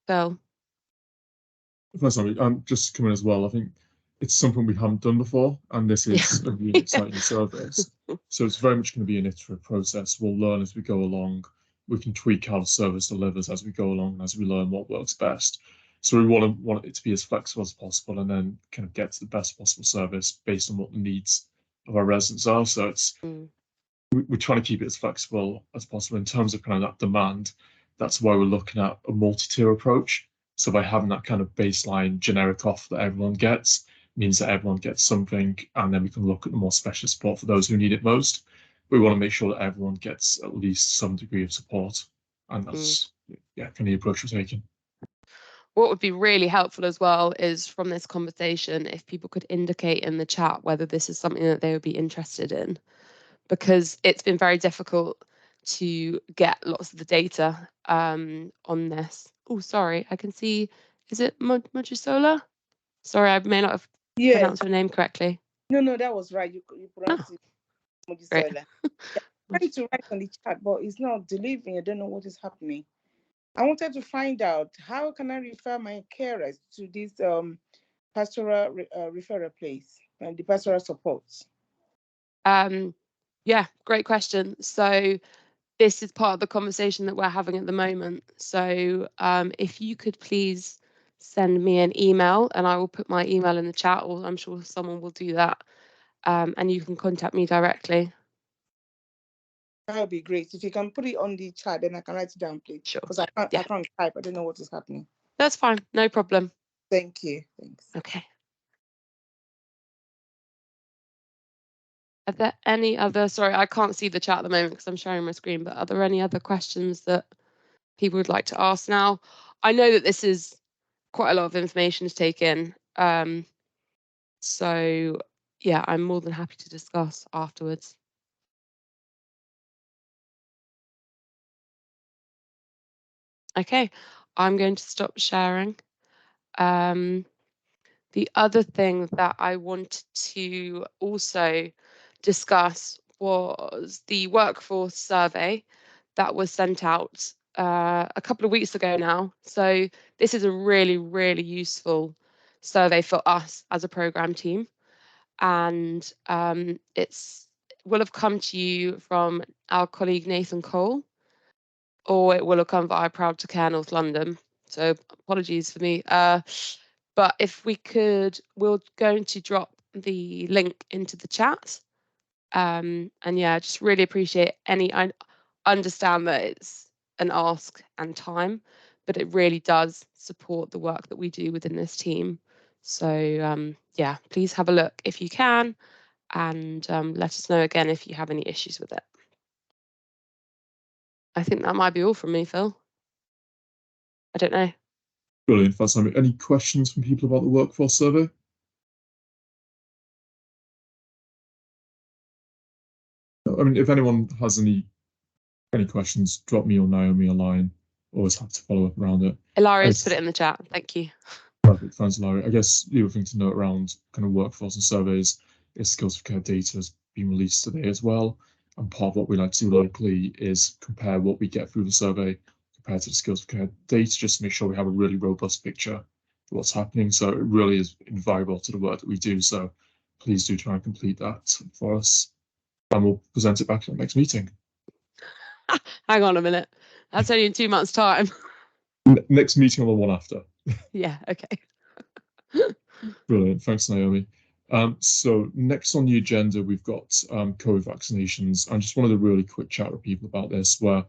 Phil. Sorry, just coming as well. I think it's something we haven't done before, and this is a really exciting service. So it's very much going to be an iterative process. We'll learn as we go along. We can tweak how the service delivers as we go along, as we learn what works best. So we want it to be as flexible as possible, and then kind of get to the best possible service based on what the needs of our residents are. So it's we're trying to keep it as flexible as possible in terms of kind of that demand. That's why we're looking at a multi-tier approach. So by having that kind of baseline generic offer that everyone gets, means that everyone gets something, and then we can look at the more specialist support for those who need it most. We want to make sure that everyone gets at least some degree of support, and that's kind of the approach we're taking. What would be really helpful as well is from this conversation, if people could indicate in the chat whether this is something that they would be interested in, because it's been very difficult to get lots of the data on this. Oh, sorry, I can see, is it Mojisola? Sorry, I may not have pronounced your name correctly. No, that was right. You pronounced it Mojisola. I'm trying to write on the chat, but it's not delivering. I don't know what is happening. I wanted to find out, how can I refer my carers to this pastoral referral place and the pastoral support? Yeah, great question. So this is part of the conversation that we're having at the moment. So if you could please send me an email, and I will put my email in the chat, or I'm sure someone will do that, and you can contact me directly. That would be great. If you can put it on the chat, then I can write it down, please. Sure. Because I can't type. I don't know what is happening. That's fine. No problem. Thank you. Thanks. Okay. Are there any other, sorry, I can't see the chat at the moment because I'm sharing my screen, but are there any other questions that people would like to ask now? I know that this is quite a lot of information to take in. So yeah, I'm more than happy to discuss afterwards. Okay, I'm going to stop sharing. The other thing that I wanted to also discuss was the workforce survey that was sent out a couple of weeks ago now. So this is a really, really useful survey for us as a programme team. And it's will have come to you from our colleague Nathan Cole, or it will have come via Proud to Care North London. So apologies for me. But if we could, we're going to drop the link into the chat. And yeah, just really appreciate any, I understand that it's an ask and time, but it really does support the work that we do within this team. So yeah, please have a look if you can, and let us know again if you have any issues with it. I think that might be all from me, Phil. I don't know. Brilliant, fantastic. Any questions from people about the workforce survey? I mean, if anyone has any questions, drop me or Naomi a line. Always happy to follow up around it. Ilaria's put it in the chat. Thank you. Perfect, thanks, Larry. I guess the other thing to note around kind of workforce and surveys is Skills for Care data has been released today as well. And part of what we like to do locally is compare what we get through the survey compared to the Skills for Care data, just to make sure we have a really robust picture of what's happening. So it really is invaluable to the work that we do. So please do try and complete that for us. And we'll present it back at the next meeting. Hang on a minute. That's only in 2 months' time. Next meeting or the one after. Yeah, okay. Brilliant. Thanks, Naomi. So next on the agenda, we've got COVID vaccinations. I just wanted to really quick chat with people about this, where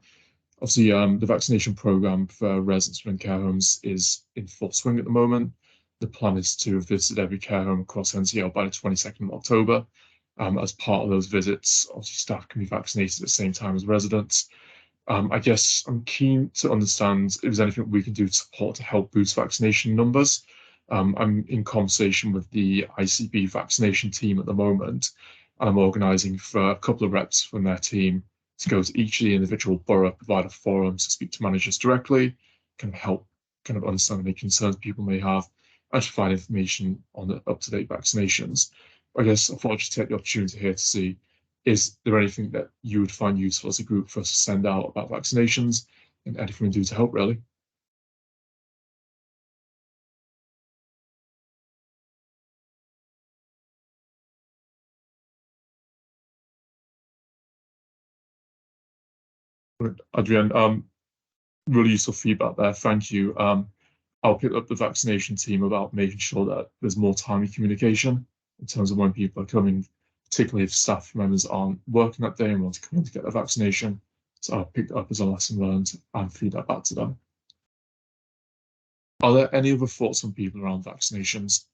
obviously the vaccination program for residents within care homes is in full swing at the moment. The plan is to visit every care home across NCL by the 22nd of October. As part of those visits, obviously staff can be vaccinated at the same time as residents. I guess I'm keen to understand if there's anything we can do to support to help boost vaccination numbers. I'm in conversation with the ICB vaccination team at the moment, and I'm organising for a couple of reps from their team to go to each of the individual borough provider forums to speak to managers directly, can help kind of understand any concerns people may have, and to find information on the up-to-date vaccinations. I guess I thought I'd just take the opportunity here to see, is there anything that you would find useful as a group for us to send out about vaccinations, and anything we can do to help, really? Adrienne, really useful feedback there. Thank you. I'll pick up the vaccination team about making sure that there's more timely communication in terms of when people are coming, particularly if staff members aren't working that day and want to come in to get their vaccination. So I'll pick that up as a lesson learned and feed that back to them. Are there any other thoughts from people around vaccinations?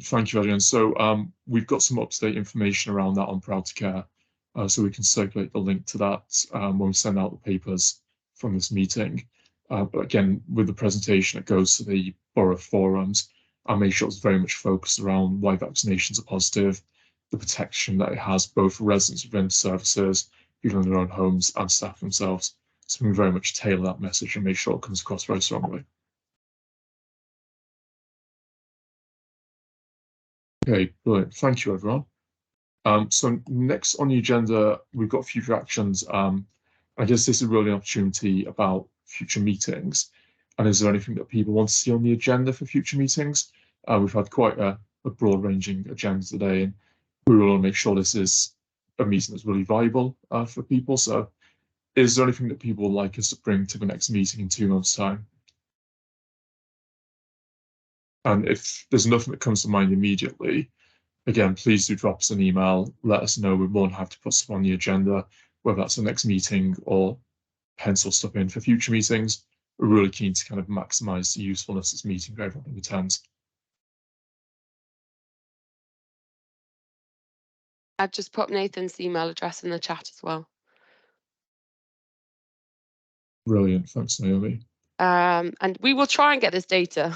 Thank you, Adrian. So we've got some up-to-date information around that on Proud to Care, so we can circulate the link to that when we send out the papers from this meeting. But again, with the presentation, it goes to the borough forums. I make sure it's very much focused around why vaccinations are positive, the protection that it has both for residents within services, people in their own homes, and staff themselves. So we very much tailor that message and make sure it comes across very strongly. Okay, brilliant. Thank you, everyone. So next on the agenda, we've got future actions. I guess this is really an opportunity about future meetings. And is there anything that people want to see on the agenda for future meetings? We've had quite a broad-ranging agenda today, and we want to make sure this is a meeting that's really viable for people. So is there anything that people would like us to bring to the next meeting in 2 months' time? And if there's nothing that comes to mind immediately, again, please do drop us an email. Let us know. We're more than happy to put stuff on the agenda, whether that's the next meeting or pencil stuff in for future meetings. We're really keen to kind of maximize the usefulness of this meeting for everyone who attends. I've just put Nathan's email address in the chat as well. Brilliant. Thanks, Naomi. And we will try and get this data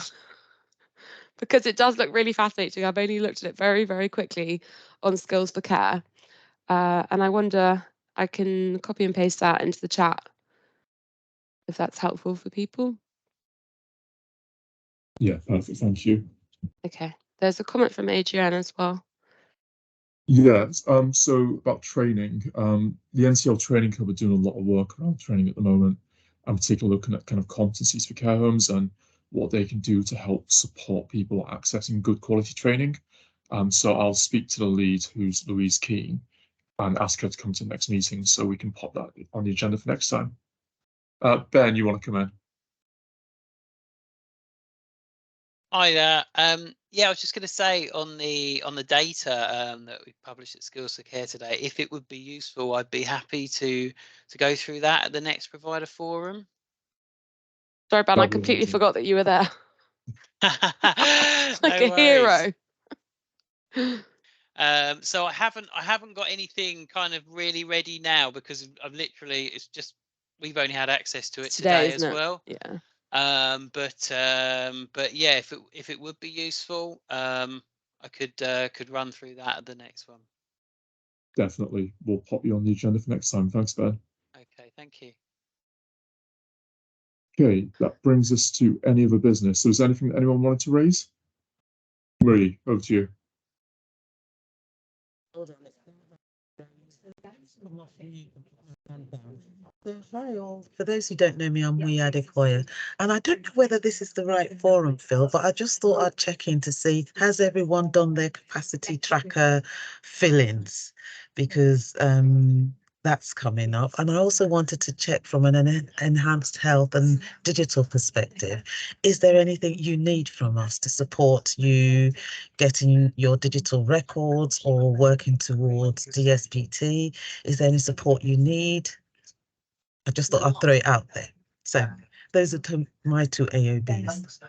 because it does look really fascinating. I've only looked at it very, very quickly on Skills for Care. And I wonder, I can copy and paste that into the chat if that's helpful for people. Yeah, perfect. Thank you. Okay. There's a comment from Adrienne as well. Yeah, so about training, the NCL Training Club are doing a lot of work around training at the moment, and particularly looking at kind of competencies for care homes and what they can do to help support people accessing good quality training. So I'll speak to the lead, who's Louise Keane, and ask her to come to the next meeting so we can pop that on the agenda for next time. Ben, you want to come in? Hi there. Yeah, I was just going to say on the data that we published at Skills for Care today, if it would be useful, I'd be happy to go through that at the next provider forum. Sorry, Ben, I Lovely, completely thank you. forgot that you were there. Like No a hero. So I haven't got anything kind of really ready now because I've literally we've only had access to it today as isn't it? well. Yeah. But yeah, if it would be useful, I could run through that at the next one. Definitely, we'll pop you on the agenda for next time. Thanks, Ben. Okay, thank you. Okay, that brings us to any other business. So is there anything that anyone wanted to raise? Marie, over to you. Hi all. For those who don't know me, I'm Wee Adekoya, and I don't know whether this is the right forum, Phil, but I just thought I'd check in to see, has everyone done their capacity tracker fill-ins? Because that's coming up. And I also wanted to check from an enhanced health and digital perspective, is there anything you need from us to support you getting your digital records or working towards DSPT? Is there any support you need? I just thought I'd throw it out there. So those are my two AOBs.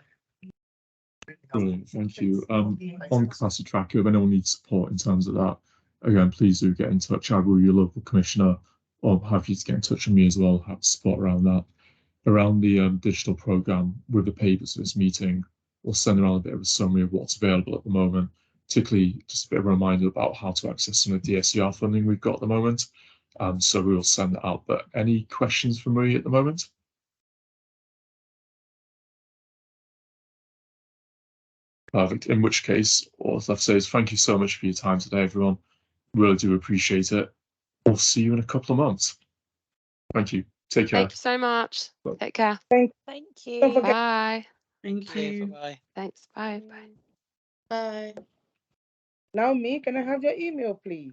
Brilliant, thank you. On capacity tracker, if anyone needs support in terms of that, again, please do get in touch either with your local commissioner or have you to get in touch with me as well, have support around that. Around the digital program with the papers for this meeting, we'll send around a bit of a summary of what's available at the moment, particularly just a bit of a reminder about how to access some of the DSER funding we've got at the moment. So we will send that out. But any questions for me at the moment? Perfect. In which case, all I've to say is thank you so much for your time today, everyone. Really do appreciate it. We'll see you in a couple of months. Thank you. Take care. Thank you so much. Bye. Take care. Thank Don't you. forget. Bye. Thank you. Bye. Thanks. Bye. Bye. Bye. Now, me, can I have your email, please?